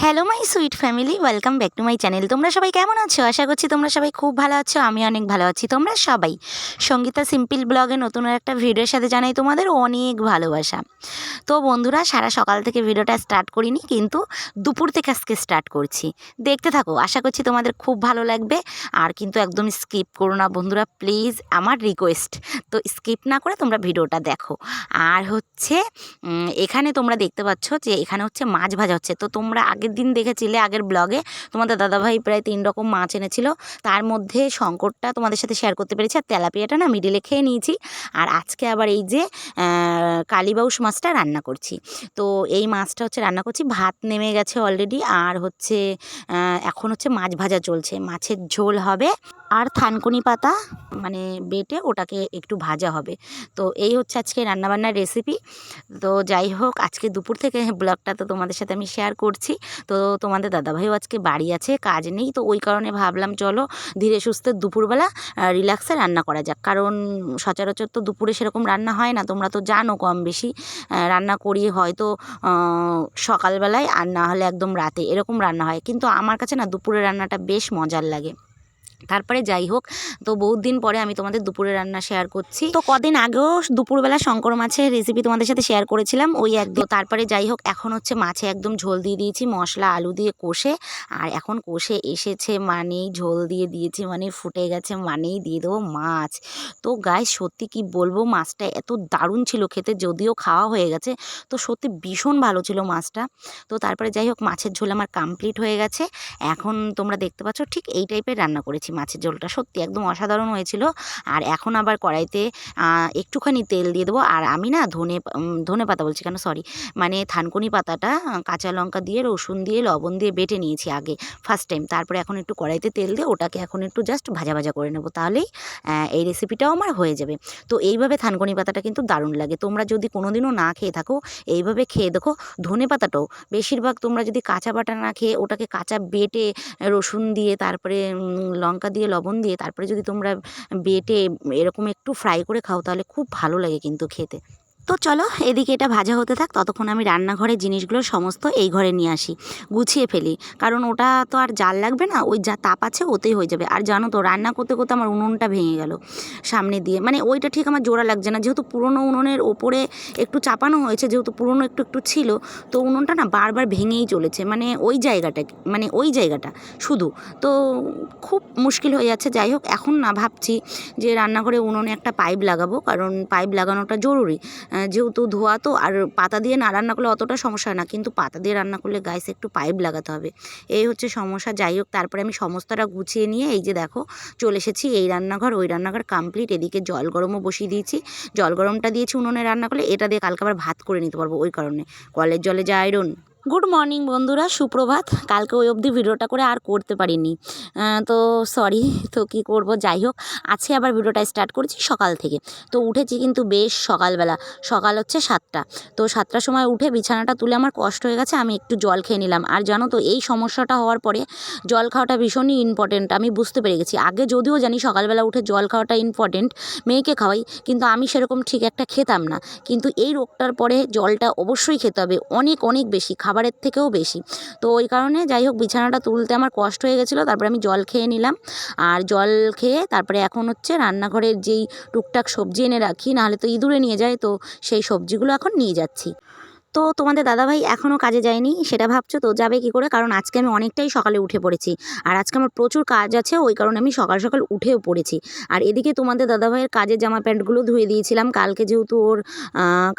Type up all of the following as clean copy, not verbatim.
Hello my sweet family, welcome back to my channel. তোমরা সবাই কেমন আছো? আশা করছি তোমরা সবাই খুব ভালো আছো। আমি অনেক ভালো আছি। তোমরা সবাই সঙ্গীতা সিম্পল ব্লগে নতুন একটা ভিডিওর সাথে জানাই তোমাদের অনেক ভালোবাসা। তো বন্ধুরা, সারা সকাল থেকে ভিডিওটা স্টার্ট করিনি, কিন্তু দুপুর থেকে আজকে স্টার্ট করছি। দেখতে থাকো, আশা করছি তোমাদের খুব ভালো লাগবে। আর কিন্তু একদম স্কিপ করো না বন্ধুরা, প্লিজ, আমার রিকোয়েস্ট। তো স্কিপ না করে তোমরা ভিডিওটা দেখো। আর হচ্ছে এখানে তোমরা দেখতে পাচ্ছ যে এখানে হচ্ছে মাছ ভাজা হচ্ছে। তো তোমরা আগের দিন দেখেছিলে, আগের ব্লগে তোমাদের দাদাভাই প্রায় 3 রকম মাছ এনেছিল। তার মধ্যে শঙ্করটা তোমাদের সাথে শেয়ার করতে পেরেছি, আর তেলাপিয়াটা না মিডিলে খেয়ে নিয়েছি। আর আজকে আবার এই যে কালীবাউস মাছটা রান্না করছি। তো এই মাছটা হচ্ছে রান্না করছি, ভাত নেমে গেছে অলরেডি। আর হচ্ছে এখন হচ্ছে মাছ ভাজা চলছে, মাছের ঝোল হবে আর থানকুনি পাতা মানে বেটে ওটাকে একটু ভাজা হবে। তো এই হচ্ছে আজকে রান্নাবান্নার রেসিপি। তো যাই হোক, আজকে দুপুর থেকে ব্লগটা তো তোমাদের সাথে আমি শেয়ার করছি। তো তোমাদের দাদাভাইও আজকে বাড়ি আছে, কাজ নেই, তো ওই কারণে ভাবলাম চলো ধীরে সুস্থে দুপুরবেলা রিল্যাক্সে রান্না করা যাক। কারণ সচরাচর তো দুপুরে সেরকম রান্না হয় না, তোমরা তো জানো কম বেশি। রান্না করি হয়তো সকালবেলায়, আর না হলে একদম রাতে, এরকম রান্না হয়। কিন্তু আমার কাছে না দুপুরের রান্নাটা বেশ মজার লাগে। তারপরে যাই হোক, তো বহুত দিন পরে আমি তোমাদের দুপুরে রান্না শেয়ার করছি। তো কদিন আগেও দুপুরবেলা শঙ্কর মাছের রেসিপি তোমাদের সাথে শেয়ার করেছিলাম, ওই একদম। তারপরে যাই হোক, এখন হচ্ছে মাছে একদম ঝোল দিয়ে দিয়েছি, মশলা আলু দিয়ে কষে। আর এখন কষে এসেছে মানেই ঝোল দিয়ে দিয়েছি, মানে ফুটে গেছে মানেই দিয়ে দেবো মাছ। তো গাইস, সত্যি কি বলবো, মাছটা এত দারুণ ছিল খেতে, যদিও খাওয়া হয়ে গেছে। তো সত্যি ভীষণ ভালো ছিল মাছটা। তো তারপরে যাই হোক, মাছের ঝোল আমার কমপ্লিট হয়ে গেছে। এখন তোমরা দেখতে পাচ্ছ ঠিক এই টাইপের রান্না করেছি মাছের ঝোলটা, সত্যি একদম অসাধারণ হয়েছিল। আর এখন আবার কড়াইতে একটুখানি তেল দিয়ে দেবো। আর আমি না ধনে পাতা বলছি কেন, সরি, মানে থানকুনি পাতাটা কাঁচা লঙ্কা দিয়ে, রসুন দিয়ে, লবণ দিয়ে বেটে নিয়েছি আগে ফার্স্ট টাইম। তারপরে এখন একটু কড়াইতে তেল দিয়ে ওটাকে এখন একটু জাস্ট ভাজা ভাজা করে নেবো, তাহলেই এই রেসিপিটাও আমার হয়ে যাবে। তো এইভাবে থানকুনি পাতাটা কিন্তু দারুণ লাগে। তোমরা যদি কোনোদিনও না খেয়ে থাকো, এইভাবে খেয়ে দেখো। ধনে পাতাটাও বেশিরভাগ তোমরা যদি কাঁচা বাটা না খেয়ে ওটাকে কাঁচা বেটে রসুন দিয়ে, তারপরে লঙ্কা দিয়ে, লবণ দিয়ে, তারপরে যদি তোমরা বেটে এরকম একটু ফ্রাই করে খাও, তাহলে খুব ভালো লাগে কিন্তু খেতে। তো চলো, এদিকে এটা ভাজা হতে থাক, ততক্ষণ আমি রান্নাঘরের জিনিসগুলো সমস্ত এই ঘরে নিয়ে আসি, গুছিয়ে ফেলি। কারণ ওটা তো আর জাল লাগবে না, ওই যা তাপ আছে ওতেই হয়ে যাবে। আর জানো তো, রান্না করতে করতে আমার উনুনটা ভেঙে গেল সামনে দিয়ে, মানে ওইটা ঠিক আমার জোড়া লাগছে না, যেহেতু পুরনো উনুনের ওপরে একটু চাপানো হয়েছে, যেহেতু পুরনো একটু একটু ছিল। তো উনুনটা না বারবার ভেঙেই চলেছে, মানে ওই জায়গাটা শুধু। তো খুব মুশকিল হয়ে যাচ্ছে। যাই হোক, এখন না ভাবছি যে রান্নাঘরে উনুনে একটা পাইপ লাগাবো, কারণ পাইপ লাগানোটা জরুরি। যেহেতু ধোয়া, তো আর পাতা দিয়ে না রান্না করলে অতটা সমস্যা হয় না, কিন্তু পাতা দিয়ে রান্না করলে গাইস একটু পাইপ লাগাতে হবে, এই হচ্ছে সমস্যা। যাই হোক, তারপরে আমি সমস্তটা গুছিয়ে নিয়ে এই যে দেখো চলে এসেছি এই রান্নাঘর। ওই রান্নাঘর কমপ্লিট। এদিকে জল গরমও বসিয়ে দিয়েছি, জল গরমটা দিয়েছি উনুনে রান্না করলে, এটা দিয়ে কালকে আবার ভাত করে নিতে পারবো, ওই কারণে। কলের জলে যা আয়রন। গুড মর্নিং বন্ধুরা, সুপ্রভাত। কালকে ওই অবধি ভিডিওটা করে আর করতে পারিনি, তো সরি। তো কী করব, যাই হোক, আজকে আবার ভিডিওটা স্টার্ট করেছি সকাল থেকে। তো উঠেছি কিন্তু বেশ সকালবেলা, সকাল হচ্ছে 7টা। তো 7টার সময় উঠে বিছানাটা তুলে আমার কষ্ট হয়ে গেছে, আমি একটু জল খেয়ে নিলাম। আর জানো তো, এই সমস্যাটা হওয়ার পরে জল খাওয়াটা ভীষণই ইম্পর্টেন্ট, আমি বুঝতে পেরে গেছি। আগে যদিও জানি সকালবেলা উঠে জল খাওয়াটা ইম্পর্টেন্ট, মেয়েকে খাওয়াই, কিন্তু আমি সেরকম ঠিক একটা খেতাম না। কিন্তু এই রোগটার পরে জলটা অবশ্যই খেতে হবে, অনেক অনেক বেশি, খাবারের থেকেও বেশি। তো ওই কারণে যাই হোক, বিছানাটা তুলতে আমার কষ্ট হয়ে গেছিলো। তারপরে আমি জল খেয়ে নিলাম। আর জল খেয়ে তারপরে এখন হচ্ছে রান্নাঘরের যেই টুকটাক সবজি এনে রাখি, নাহলে তো ইঁদুরে নিয়ে যায়, তো সেই সবজিগুলো এখন নিয়ে যাচ্ছি। তো তোমাদের দাদাভাই এখনও কাজে যায়নি, সেটা ভাবছো তো যাবে কী করে, কারণ আজকে আমি অনেকটাই সকালে উঠে পড়েছি। আর আজকে আমার প্রচুর কাজ আছে, ওই কারণে আমি সকাল সকাল উঠেও পড়েছি। আর এদিকে তোমাদের দাদাভাইয়ের কাজের জামা প্যান্টগুলো ধুয়ে দিয়েছিলাম কালকে, যেহেতু ওর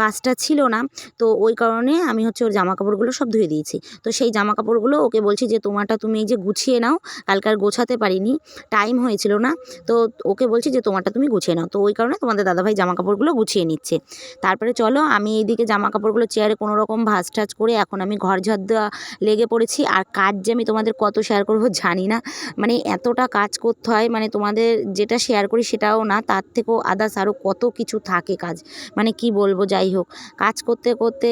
কাজটা ছিল না। তো ওই কারণে আমি হচ্ছে ওর জামা কাপড়গুলো সব ধুয়ে দিয়েছি। তো সেই জামা কাপড়গুলো ওকে বলছি যে তোমারটা তুমি এই যে গুছিয়ে নাও, কালকে আর গোছাতে পারিনি, টাইম হয়েছিল না। তো ওকে বলছি যে তোমারটা তুমি গুছিয়ে নাও। তো ওই কারণে তোমাদের দাদাভাই জামা কাপড়গুলো গুছিয়ে নিচ্ছে। তারপরে চলো, আমি এইদিকে জামা কাপড়গুলো চেয়ারে কোনো রকম ভাঁজ টাজ করে এখন আমি ঘর ঝাড় দেওয়া লেগে পড়েছি। আর কাজ যে আমি তোমাদের কত শেয়ার করব জানি না, মানে এতটা কাজ করতে হয়, মানে তোমাদের যেটা শেয়ার করি সেটাও না, তার থেকেও আদার্স আরও কত কিছু থাকে কাজ, মানে কি বলবো। যাই হোক, কাজ করতে করতে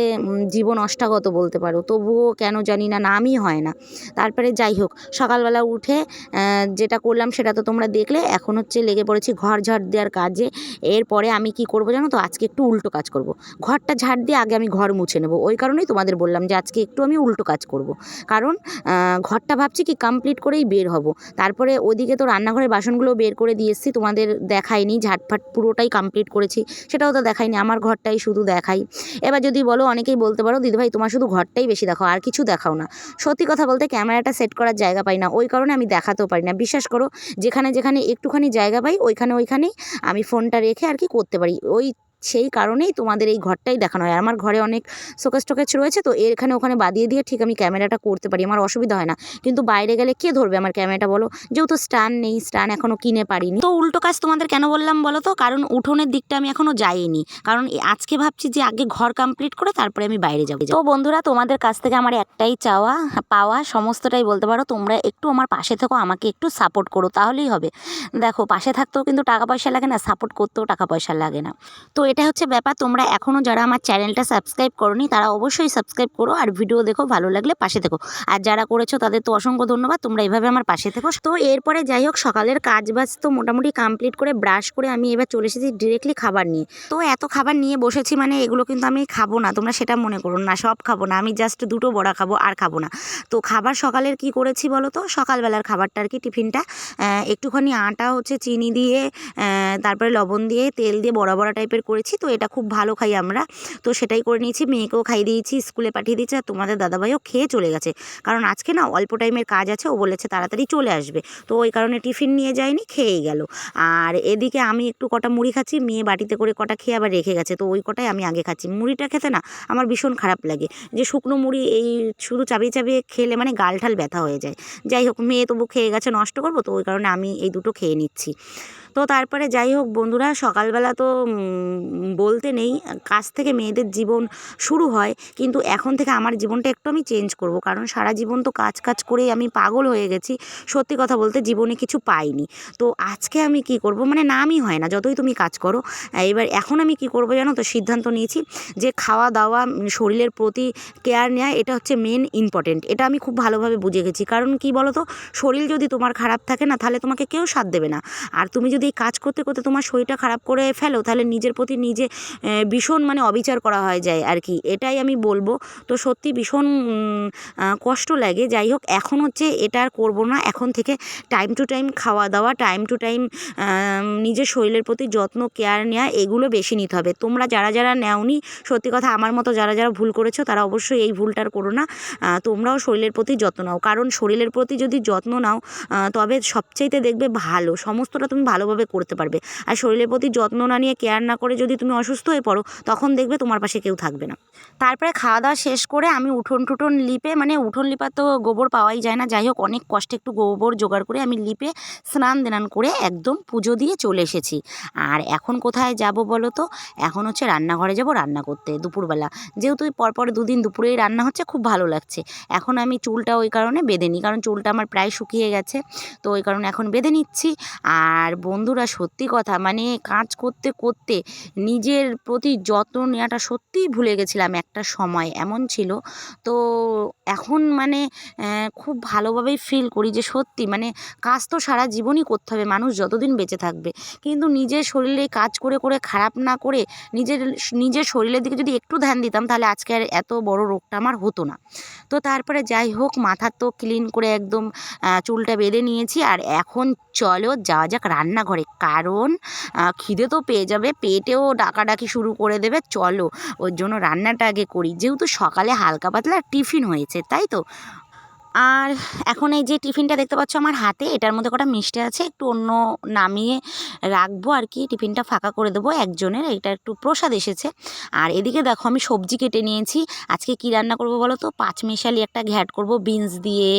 জীবন অষ্টাগত বলতে পারো, তবুও কেন জানি না, নামই হয় না। তারপরে যাই হোক, সকালবেলা উঠে যেটা করলাম সেটা তো তোমরা দেখলে। এখন হচ্ছে লেগে পড়েছি ঘর ঝাড় দেওয়ার কাজে। এরপরে আমি কি করব জানো তো, আজকে একটু উল্টো কাজ করব। ঘরটা ঝাড় দিয়ে আগে আমি ঘর মুছে নেবো। ওই কারণেই তোমাদের বললাম যে আজকে একটু আমি উল্টো কাজ করব। কারণ ঘরটা ভাবছি কি কমপ্লিট করেই বের হব। তারপরে ওদিকে তো রান্নাঘরের বাসনগুলো বের করে দিয়ে এসেছি, তোমাদের দেখাইনি, ঝাটফাট পুরোটাই কমপ্লিট করেছি, সেটাও তো দেখাইনি, আমার ঘরটাই শুধু দেখাই। এবার যদি বলো, অনেকেই বলতে পারো দিদিভাই তোমার শুধু ঘরটাই বেশি দেখাও, আর কিছু দেখাও না। সত্যি কথা বলতে ক্যামেরাটা সেট করার জায়গা পাই না, ওই কারণে আমি দেখাতেও পারি না। বিশ্বাস করো, যেখানে যেখানে একটুখানি জায়গা পাই ওইখানেই আমি ফোনটা রেখে আর কি করতে পারি। সেই কারণেই তোমাদের এই ঘরটাই দেখানো হয়। আমার ঘরে অনেক শোকেস টোকেস রয়েছে, তো এখানে ওখানে বাদিয়ে দিয়ে ঠিক আমি ক্যামেরাটা করতে পারি, আমার অসুবিধা হয় না। কিন্তু বাইরে গেলে কে ধরবে আমার ক্যামেরাটা বলো? যেহেতু স্ট্যান্ড নেই, স্ট্যান্ড এখনও কিনে পারিনি। তো উল্টো কাজ তোমাদের কেন বললাম বলো তো? কারণ উঠোনের দিকটা আমি এখনও যাইনি, কারণ আজকে ভাবছি যে আগে ঘর কমপ্লিট করে তারপরে আমি বাইরে যাবো। তো বন্ধুরা, তোমাদের কাছ থেকে আমার একটাই পাওয়া সমস্তটাই বলতে পারো, তোমরা একটু আমার পাশে থেকো, আমাকে একটু সাপোর্ট করো, তাহলেই হবে। দেখো, পাশে থাকতেও কিন্তু টাকা পয়সা লাগে না, সাপোর্ট করতেও টাকা পয়সা লাগে না। তো এটা হচ্ছে ব্যাপার। তোমরা এখনও যারা আমার চ্যানেলটা সাবস্ক্রাইব করোনি তারা অবশ্যই সাবস্ক্রাইব করো, আর ভিডিও দেখো, ভালো লাগলে পাশে থেকো। আর যারা করেছো তাদের তো অসংখ্য ধন্যবাদ, তোমরা এভাবে আমার পাশে থেকো। তো এরপরে যাই হোক, সকালের কাজ বাজ তো মোটামুটি কমপ্লিট করে ব্রাশ করে আমি এবার চলে এসেছি ডিরেক্টলি খাবার নিয়ে। তো এত খাবার নিয়ে বসেছি, মানে এগুলো কিন্তু আমি খাবো না, তোমরা সেটা মনে করো না, সব খাবো না, আমি জাস্ট দুটো বড়া খাবো, আর খাবো না। তো খাবার সকালের কি করেছি বলো তো? সকালবেলার খাবারটা আর কি, টিফিনটা একটুখানি আটা হচ্ছে চিনি দিয়ে, তারপরে লবণ দিয়ে, তেল দিয়ে বড়া বড়া টাইপের করেছি। তো এটা খুব ভালো খাই আমরা, তো সেটাই করে নিয়েছি, মেয়েকেও খাইয়ে দিয়েছি, স্কুলে পাঠিয়ে দিয়েছি, আর তোমাদের দাদাভাইও খেয়ে চলে গেছে। কারণ আজকে না অল্প টাইমের কাজ আছে, ও বলেছে তাড়াতাড়ি চলে আসবে, তো ওই কারণে টিফিন নিয়ে যায়নি, খেয়েই গেল। আর এদিকে আমি একটু কটা মুড়ি খাচ্ছি, মেয়ে বাটিতে করে কটা খেয়ে আবার রেখে গেছে, তো ওই কটাই আমি আগে খাচ্ছি। মুড়িটা খেতে না আমার ভীষণ খারাপ লাগে, যে শুকনো মুড়ি এই শুধু চাবিয়ে চাবিয়ে খেলে মানে গাল ঠাল ব্যথা হয়ে যায়। যাই হোক, মেয়ে তবু খেয়ে গেছে, নষ্ট করবো, তো ওই কারণে আমি এই দুটো খেয়ে নিচ্ছি। তো তারপরে যাই হোক বন্ধুরা, সকালবেলা তো বলতে নেই, কাজ থেকে মেয়েদের জীবন শুরু হয়, কিন্তু এখন থেকে আমার জীবনটা একটু আমি চেঞ্জ করব, কারণ সারা জীবন তো কাজ কাজ করেই আমি পাগল হয়ে গেছি। সত্যি কথা বলতে জীবনে কিছু পাইনি। তো আজকে আমি কি করব, মানে নামই হয় না যতই তুমি কাজ করো। এবার এখন আমি কি করব জানো তো? সিদ্ধান্ত নিয়েছি যে খাওয়া দাওয়া, শরীরের প্রতি কেয়ার নেওয়া, এটা হচ্ছে মেন ইম্পর্টেন্ট। এটা আমি খুব ভালোভাবে বুঝে গেছি। কারণ কি বলো তো, শরীর যদি তোমার খারাপ থাকে না, তাহলে তোমাকে কেউ সাথ দেবে না। আর তুমি যদি এই কাজ করতে করতে তোমার শরীরটা খারাপ করে ফেলো, তাহলে নিজের প্রতি নিজে ভীষণ মানে অবিচার করা হয়ে যায় আর কি, এটাই আমি বলবো। তো সত্যি ভীষণ কষ্ট লাগে। যাই হোক, এখন হচ্ছে এটা আর করবো না, এখন থেকে টাইম টু টাইম খাওয়া দাওয়া, টাইম টু টাইম নিজের শরীরের প্রতি যত্ন, কেয়ার নেওয়া, এগুলো বেশি নিতে হবে। তোমরা যারা যারা নেওনি, সত্যি কথা আমার মতো যারা যারা ভুল করেছো, তারা অবশ্যই এই ভুলটার করো না। তোমরাও শরীরের প্রতি যত্ন নাও, কারণ শরীরের প্রতি যদি যত্ন নাও, তবে সবচাইতে দেখবে ভালো সমস্তটা তুমি ভালোভাবে করতে পারবে। আর শরীরের প্রতি যত্ন না নিয়ে, কেয়ার না করে যদি তুমি অসুস্থ হয়ে পড়ো, তখন দেখবে তোমার পাশে কেউ থাকবে না। তারপরে খাওয়া দাওয়া শেষ করে আমি উঠোন টুঠোন লিপে, মানে উঠোন লিপার তো গোবর পাওয়াই যায় না, যাই হোক অনেক কষ্টে একটু গোবর জোগাড় করে আমি লিপে স্নান দেনান করে একদম পুজো দিয়ে চলে এসেছি। আর এখন কোথায় যাব বলো তো? এখন হচ্ছে রান্নাঘরে যাব রান্না করতে দুপুরবেলা, যেহেতু পরপর দুদিন দুপুরেই রান্না হচ্ছে, খুব ভালো লাগছে। এখন আমি চুলটা ওই কারণে বেঁধে নিই, কারণ চুলটা আমার প্রায় শুকিয়ে গেছে, তো ওই কারণে এখন বেঁধে নিচ্ছি। আর বন্ধুরা, সত্যি কথা, মানে কাজ করতে করতে নিজের প্রতি যত্ন নেওয়াটা সত্যিই ভুলে গেছিলাম, একটা সময় এমন ছিল। তো এখন মানে খুব ভালোভাবেই ফিল করি যে সত্যি মানে কাজ তো সারা জীবনই করতে হবে, মানুষ যতদিন বেঁচে থাকবে, কিন্তু নিজের শরীরে কাজ করে করে খারাপ না করে নিজের শরীরের দিকে যদি একটু ধ্যান দিতাম, তাহলে আজকে আর এত বড় রোগটা আমার হতো না। তো তারপরে যাই হোক, মাথা তো ক্লিন করে একদম চুলটা বেঁধে নিয়েছি। আর এখন চলো যাওয়া যাক রান্নাঘরে, কারণ খিদে তো পেয়ে যাবে, পেটেও ডাকাডাকি শুরু করে দেবে। চলো, ওর জন্য রান্নাটা আগে করি, যেহেতু সকালে হালকা পাতলা টিফিন হয়েছে, তাই তো। আর এখন এই যে টিফিনটা দেখতে পাচ্ছ আমার হাতে, এটার মধ্যে কটা মিষ্টি আছে, একটু অন্য নামিয়ে রাখবো আর কি, টিফিনটা ফাঁকা করে দেবো একজনের, এটা একটু প্রসাদ এসেছে। আর এদিকে দেখো আমি সবজি কেটে নিয়েছি। আজকে কি রান্না করব বলো তো? পাঁচমিশালি একটা ঘ্যাট করব, বিনস দিয়ে,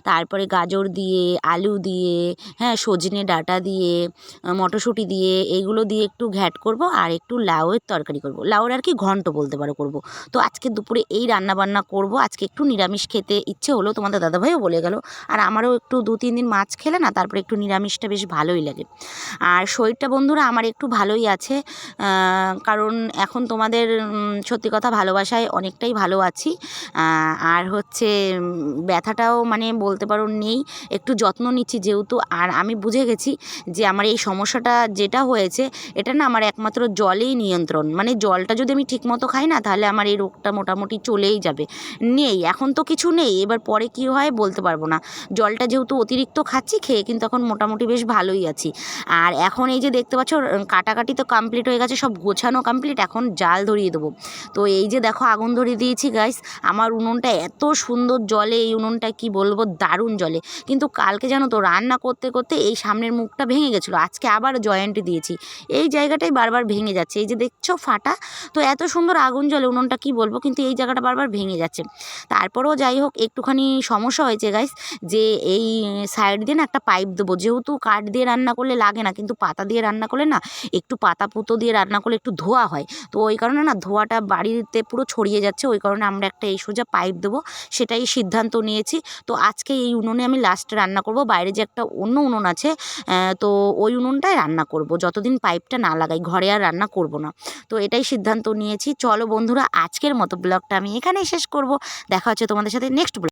তারপরে গাজর দিয়ে, আলু দিয়ে, হ্যাঁ সজনে ডাঁটা দিয়ে, মটরশুঁটি দিয়ে, এইগুলো দিয়ে একটু ঘ্যাট করব, আর একটু লাউয়ের তরকারি করব, লাউর আর কি ঘন্ট বলতে পারো করব। তো আজকে দুপুরে এই রান্না বান্না করব। আজকে একটু নিরামিষ খেতে ইচ্ছে হলো, তোমাদের দাদাভাইও বলে গেল। আর আমারও একটু 2-3 দিন মাছ খেলে না তারপরে একটু নিরামিষটা বেশ ভালোই লাগে। আর শরীরটা বন্ধুরা আমার একটু ভালোই আছে, কারণ এখন তোমাদের সত্যি কথা ভালোবাসায় অনেকটাই ভালো আছি। আর হচ্ছে ব্যথাটাও মানে বলতে পারো নেই, একটু যত্ন নিচ্ছি যেহেতু। আর আমি বুঝে গেছি যে আমার এই সমস্যাটা যেটা হয়েছে এটা না আমার একমাত্র জলেই নিয়ন্ত্রণ, মানে জলটা যদি আমি ঠিকমতো খাই না তাহলে আমার এই রোগটা মোটামুটি চলেই যাবে। নেই এখন তো কিছু নেই, এবার পরে কি হয় বলতে পারবো না। জলটা যেহেতু অতিরিক্ত খাচ্ছি, খেয়ে কিন্তু এখন মোটামুটি বেশ ভালোই আছি। আর এখন এই যে দেখতে পাচ্ছ কাটাকাটি তো কমপ্লিট হয়ে গেছে, সব গোছানো কমপ্লিট, এখন জাল ধরিয়ে দেবো। তো এই যে দেখো আগুন ধরিয়ে দিয়েছি গাইস। আমার উনুনটা এত সুন্দর জলে, এই উনুনটা কি বলবো দারুণ জলে। কিন্তু কালকে জানো তো রান্না করতে করতে এই সামনের মুখটা ভেঙে গেছিলো, আজকে আবার জয়েন্ট দিয়েছি, এই জায়গাটাই বারবার ভেঙে যাচ্ছে, এই যে দেখছো ফাটা। তো এত সুন্দর আগুন জ্বলে উনুনটা কি বলবো, কিন্তু এই জায়গাটা বারবার ভেঙে যাচ্ছে। তারপরেও যাই হোক একটুখানি সমস্যা হয়েছে গাইস, যে এই সাইড দিয়ে না একটা পাইপ দেবো, যেহেতু কাঠ দিয়ে রান্না করলে লাগে না, কিন্তু পাতা দিয়ে রান্না করলে না একটু পাতা পুতো দিয়ে রান্না করলে একটু ধোয়া হয়। তো ওই কারণে না ধোঁয়াটা বাড়িতে পুরো ছড়িয়ে যাচ্ছে, ওই কারণে আমরা একটা এই সোজা পাইপ দেবো, সেটাই সিদ্ধান্ত নিয়েছি। তো আজকে এই উনুনে আমি লাস্টে রান্না করব, বাইরে যে একটা অন্য উনুন আছে তো ওই উনুনটায় রান্না করব, যতদিন পাইপটা না লাগাই ঘরে আর রান্না করব না। তো এটাই সিদ্ধান্ত নিয়েছি। চলো বন্ধুরা আজকের মতো ব্লগটা আমি এখানেই শেষ করব, দেখা হচ্ছে তোমাদের সাথে নেক্সট ব্লগ।